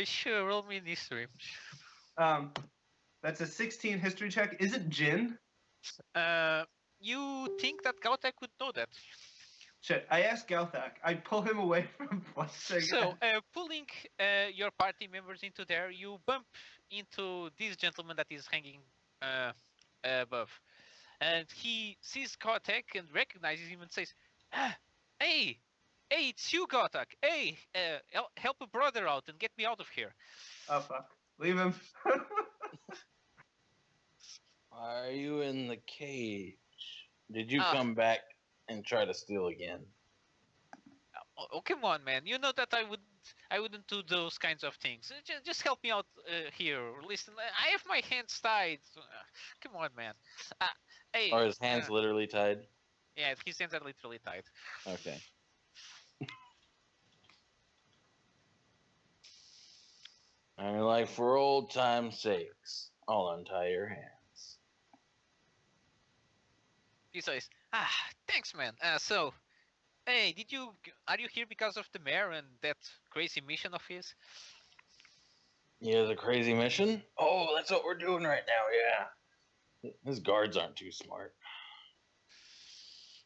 S1: Sure, roll me in history.
S3: That's a 16 history check. Is it Jin?
S1: You think that Gautek would know that?
S3: Shit. I asked Galthak. I pull him away from flexing.
S1: So, pulling your party members into there, you bump into this gentleman that is hanging above, and he sees Gautek and recognizes him and says, "Hey, hey, it's you, Gautek. Hey, help a brother out and get me out of here."
S3: Oh fuck. Leave him.
S2: Are you in the cage? Did you
S1: Ah.
S2: come back and try to steal again?
S1: Oh, come on, man! You know that I wouldn't do those kinds of things. Just help me out here. Listen, I have my hands tied. Come on, man. Hey.
S2: Are his hands literally tied?
S1: Yeah, his hands are literally tied.
S2: Okay. I mean, like, for old time's sakes, I'll untie your hands.
S1: He says, thanks, man. So, hey, are you here because of the mayor and that crazy mission of his?
S2: Yeah, the crazy mission? Oh, that's what we're doing right now, yeah. His guards aren't too smart.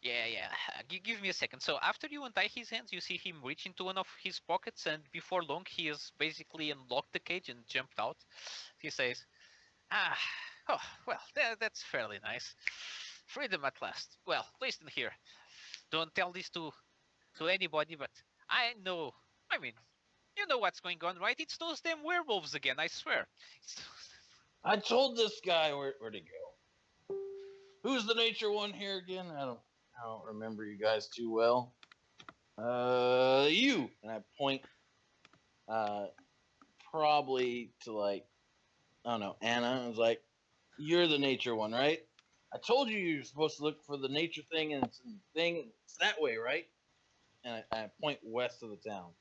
S1: Yeah. Give me a second. So after you untie his hands, you see him reach into one of his pockets, and before long, he has basically unlocked the cage and jumped out. He says, oh, well, that's fairly nice. Freedom at last. Well, listen here. Don't tell this to anybody, but I know. I mean, you know what's going on, right? It's those damn werewolves again, I swear.
S2: I told this guy where to go. Who's the nature one here again? I don't remember you guys too well. You. And I point probably to, like, I don't know, Anna. I was like, you're the nature one, right? I told you're supposed to look for the nature thing, and it's the thing. It's that way, right? And I point west of the town.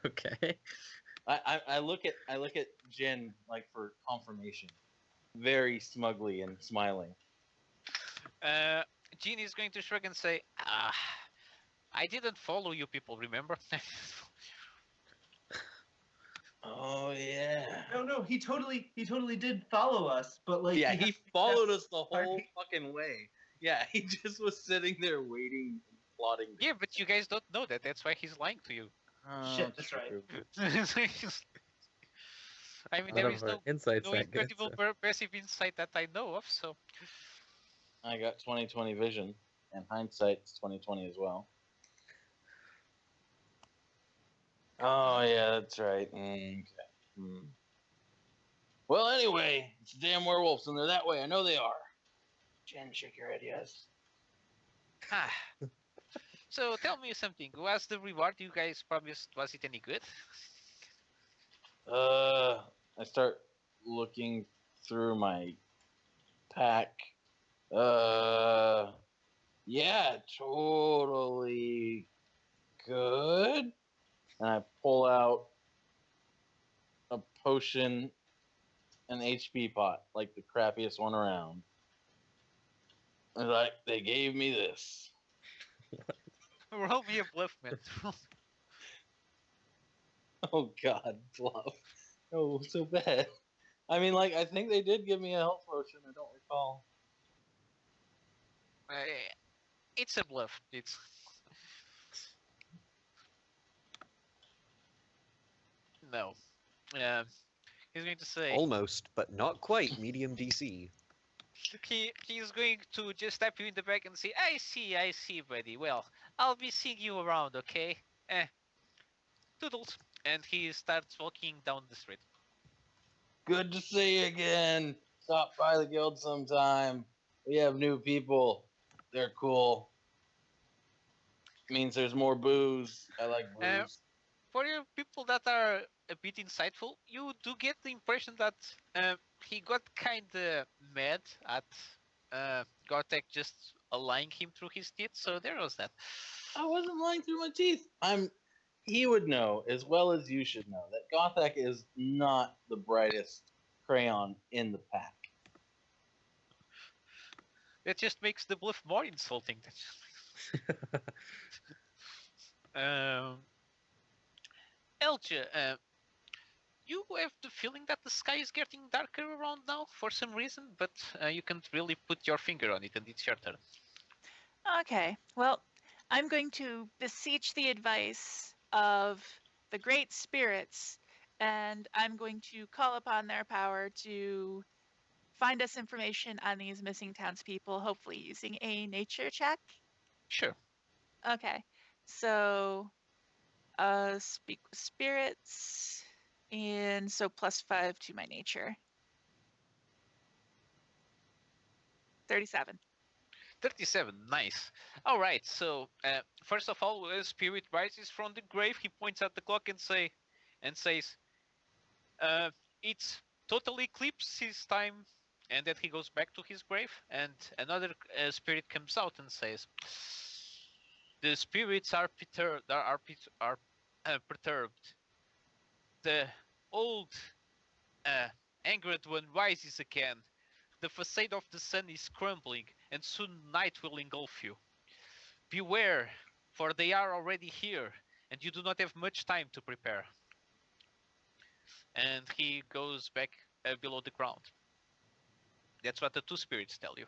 S6: Okay.
S2: I look at Jen, like, for confirmation, very smugly and smiling.
S1: Jean is going to shrug and say, I didn't follow you people, remember?
S2: Oh yeah.
S3: No, he totally did follow us, but like
S2: Yeah, he followed us the whole
S3: Sorry.
S2: fucking way. Yeah, he just was sitting there waiting and plotting.
S1: Yeah, but you guys don't know that. That's why he's lying to you.
S3: Shit, that's right.
S1: I mean, there is no
S6: insights that good.
S1: incredible passive insight that I know of, so.
S2: I got 20/20 vision, and hindsight's 20/20 as well. Oh yeah, that's right. Okay. Well, anyway, it's damn werewolves, and they're that way. I know they are. Jen, shake your head, yes.
S1: So tell me something. Was the reward you guys promised, was it any good?
S2: I start looking through my pack. Yeah, totally good. And I pull out a potion, an HP pot, like the crappiest one around. And like, they gave me this.
S1: Roll me a bluff, man.
S2: Oh God, bluff. Oh, so bad. I mean, like, I think they did give me a health potion. I don't recall.
S1: Uh, it's a bluff. It's no. Um, he's going to say
S5: Almost, but not quite medium DC.
S1: he's going to just tap you in the back and say, I see, buddy. Well, I'll be seeing you around, okay? Toodles." And he starts walking down the street.
S2: Good to see you again. Stop by the guild sometime. We have new people. They're cool. Means there's more booze. I like
S1: Uh,
S2: booze.
S1: for you people that are a bit insightful, you do get the impression that he got kind of mad at Gotek just lying him through his teeth. So there was that.
S2: I wasn't lying through my teeth. He would know as well as you should know that Gothak is not the brightest crayon in the pack.
S1: It just makes the bluff more insulting. Elja, you have the feeling that the sky is getting darker around now for some reason, but you can't really put your finger on it, and it's your turn.
S7: Okay, well, I'm going to beseech the advice of the great spirits, and I'm going to call upon their power to find us information on these missing townspeople, hopefully using a nature check.
S1: Sure.
S7: Okay, so speak with spirits, and so +5 to my nature. 37.
S1: 37, nice. All right, so first of all, when Spirit rises from the grave, he points at the clock and says, "It's total eclipse this time," and then he goes back to his grave, and another spirit comes out and says, "The spirits are perturbed. The old angered one rises again. The facade of the sun is crumbling, and soon night will engulf you. Beware, for they are already here, and you do not have much time to prepare." And he goes back below the ground. That's what the two spirits tell you.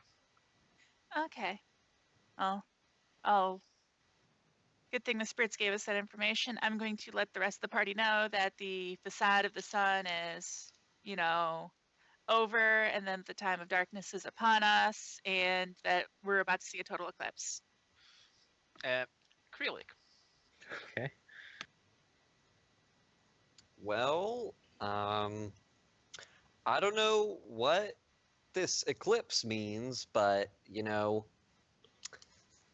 S7: Okay. I'll good thing the spirits gave us that information. I'm going to let the rest of the party know that the facade of the sun is, over, and then the time of darkness is upon us, and that we're about to see a total eclipse.
S1: Krylik.
S6: Okay.
S5: Well, I don't know what this eclipse means, but
S2: I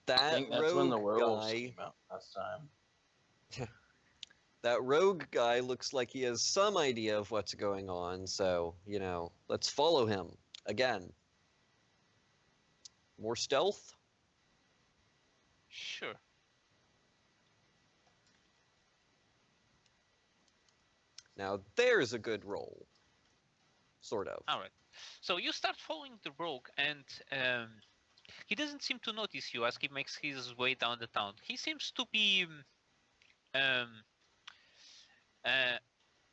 S5: that
S2: think that's when the
S5: rogue
S2: werewolves
S5: guy,
S2: came out last time.
S5: that rogue guy looks like he has some idea of what's going on. So let's follow him again. More stealth.
S1: Sure.
S5: Now there's a good roll. Sort of.
S1: All right. So you start following the rogue, and he doesn't seem to notice you as he makes his way down the town. He seems to be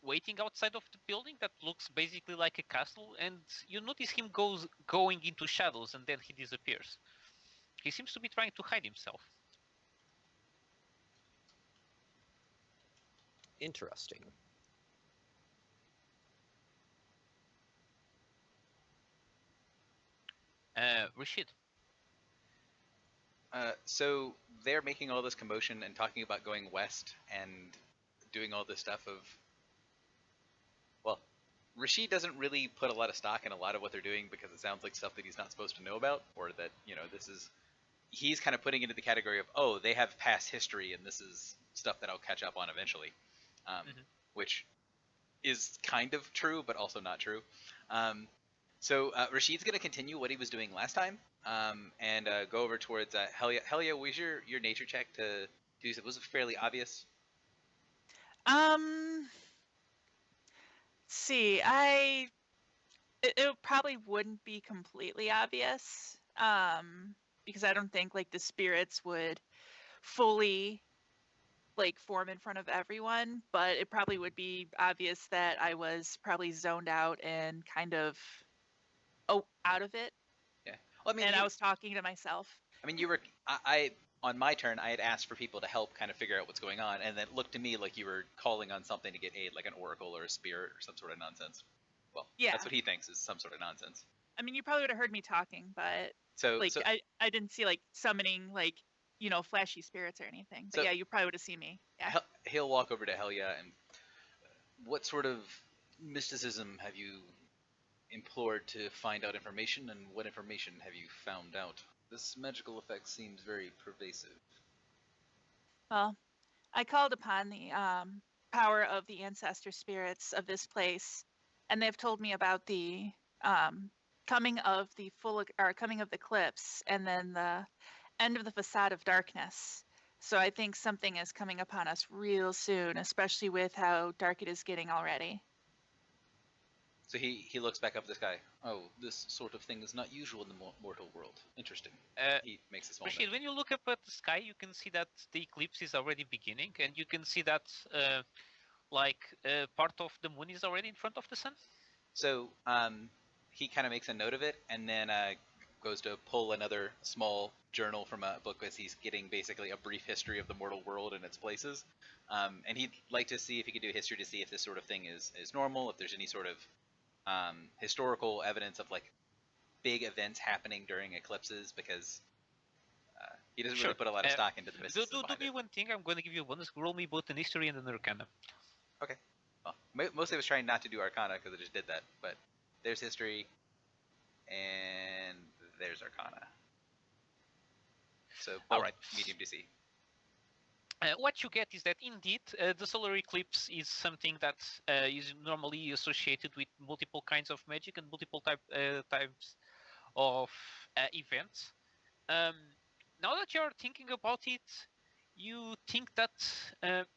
S1: waiting outside of the building that looks basically like a castle, and you notice him going into shadows, and then he disappears. He seems to be trying to hide himself.
S5: Interesting.
S1: Rashid.
S4: So they're making all this commotion and talking about going west and doing all this stuff of. Well, Rashid doesn't really put a lot of stock in a lot of what they're doing because it sounds like stuff that he's not supposed to know about, or that this is. He's kind of putting into the category of, oh, they have past history and this is stuff that I'll catch up on eventually, which is kind of true but also not true. So Rashid's going to continue what he was doing last time, and go over towards Helia. Helia, was your nature check to do? Was it fairly obvious?
S7: See, it probably wouldn't be completely obvious, because I don't think like the spirits would fully like form in front of everyone, but it probably would be obvious that I was probably zoned out and kind of out of it,
S4: Yeah. Well, I mean,
S7: and
S4: you,
S7: I was talking to myself.
S4: I mean, you were. I on my turn, I had asked for people to help kind of figure out what's going on, and then it looked to me like you were calling on something to get aid, like an oracle or a spirit or some sort of nonsense. Well,
S7: Yeah.
S4: that's what he thinks is some sort of nonsense.
S7: I mean, you probably would have heard me talking, but
S4: So,
S7: like
S4: so,
S7: I didn't see like summoning like flashy spirits or anything. But
S4: So-
S7: yeah, you probably would have seen me. Yeah.
S4: he'll walk over to Helia and what sort of mysticism have you implored to find out information, and what information have you found out? This magical effect seems very pervasive.
S7: Well, I called upon the power of the ancestor spirits of this place, and they've told me about the coming of the coming of the eclipse, and then the end of the facade of darkness. So I think something is coming upon us real soon, especially with how dark it is getting already.
S4: So he looks back up at the sky. Oh, this sort of thing is not usual in the mortal world. Interesting. He makes a small
S1: Rashid,
S4: note.
S1: when you look up at the sky, you can see that the eclipse is already beginning, and you can see that part of the moon is already in front of the sun.
S4: So he kind of makes a note of it, and then goes to pull another small journal from a book as he's getting basically a brief history of the mortal world and its places. And he'd like to see if he could do history to see if this sort of thing is normal, if there's any sort of historical evidence of like big events happening during eclipses, because he doesn't really put a lot of stock into the mysticism
S1: Do me one thing. I'm going to give you a bonus. Roll me both an history and an arcana.
S4: Okay. Well, mostly I was trying not to do arcana because I just did that, but there's history and there's arcana. So both
S1: Alright.
S4: medium DC.
S1: What you get is that indeed the solar eclipse is something that is normally associated with multiple kinds of magic and multiple types of events. Now that you're thinking about it, you think that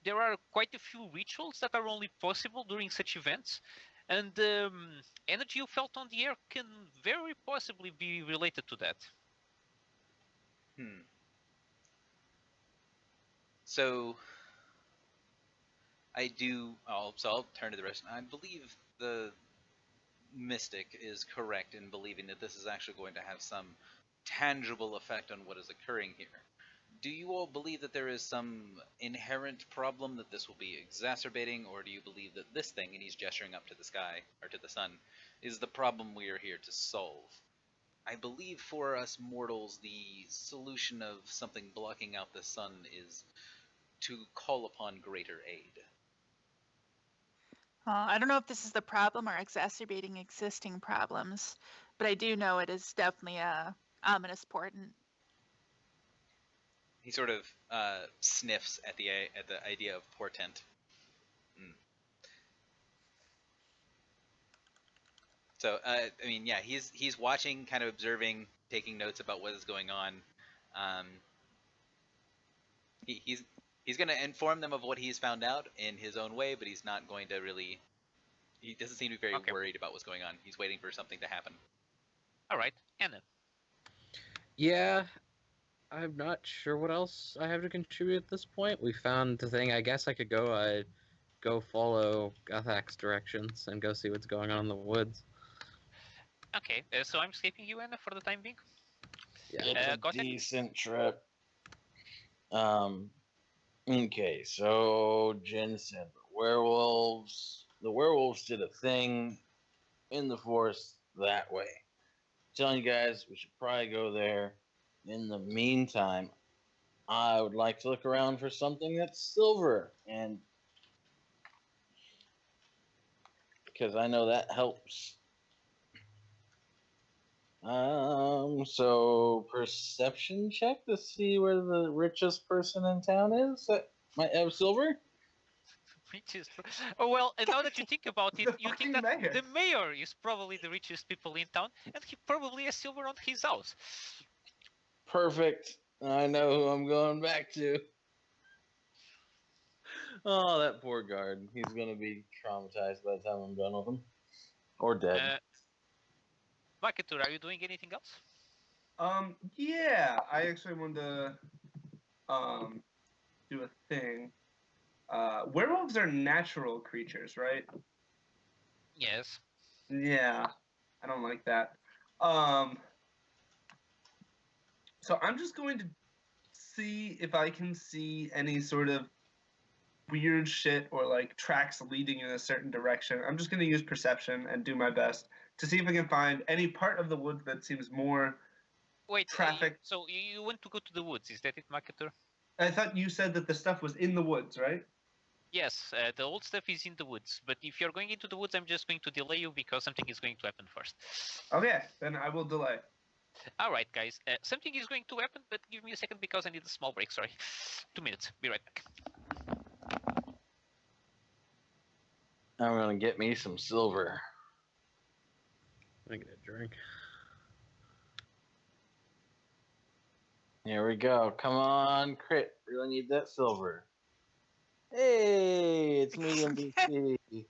S1: there are quite a few rituals that are only possible during such events, and the energy you felt on the air can very possibly be related to that.
S4: So I'll turn to the rest. I believe the mystic is correct in believing that this is actually going to have some tangible effect on what is occurring here. Do you all believe that there is some inherent problem that this will be exacerbating, or do you believe that this thing, and he's gesturing up to the sky, or to the sun, is the problem we are here to solve? I believe for us mortals, the solution of something blocking out the sun is to call upon greater aid.
S7: I don't know if this is the problem or exacerbating existing problems, but I do know it is definitely a ominous portent.
S4: He sort of sniffs at the idea of portent. So I mean, yeah, he's watching, kind of observing, taking notes about what is going on. He's going to inform them of what he's found out in his own way, but he's not going to really. He doesn't seem to be very worried about what's going on. He's waiting for something to happen.
S1: All right, Anna.
S6: Yeah, I'm not sure what else I have to contribute at this point. We found the thing. I guess I could go follow Gothak's directions and go see what's going on in the woods.
S1: Okay, so I'm skipping you, Anna, for the time being.
S2: Yeah, it's a decent trip. Okay, so Jen said the werewolves did a thing in the forest that way. I'm telling you guys, we should probably go there. In the meantime, I would like to look around for something that's silver, and because I know that helps. So perception check to see where the richest person in town is that might have silver.
S1: Richest. Oh well, and now that you think about it, you think that
S3: mayor.
S1: the mayor is probably the richest people in town, and he probably has silver on his house.
S2: Perfect. I know who I'm going back to. Oh, that poor guard. He's gonna be traumatized by the time I'm done with him, or dead.
S1: Vacatur, are you doing anything else?
S3: Yeah, I actually wanted to do a thing. Werewolves are natural creatures, right?
S1: Yes.
S3: Yeah, I don't like that. So I'm just going to see if I can see any sort of weird shit or like tracks leading in a certain direction. I'm just going to use perception and do my best to see if I can find any part of the woods that seems more
S1: Wait.
S3: traffic.
S1: So you want to go to the woods? Is that it, Makator?
S3: I thought you said that the stuff was in the woods, right?
S1: Yes. The old stuff is in the woods. But if you're going into the woods, I'm just going to delay you because something is going to happen first.
S3: Okay, then I will delay.
S1: All right, guys. Something is going to happen, but give me a second because I need a small break. Sorry. 2 minutes. Be right back.
S2: I'm gonna get me some silver.
S6: I get a drink.
S2: Here we go. Come on, crit. Really need that silver. Hey, it's me, MVP.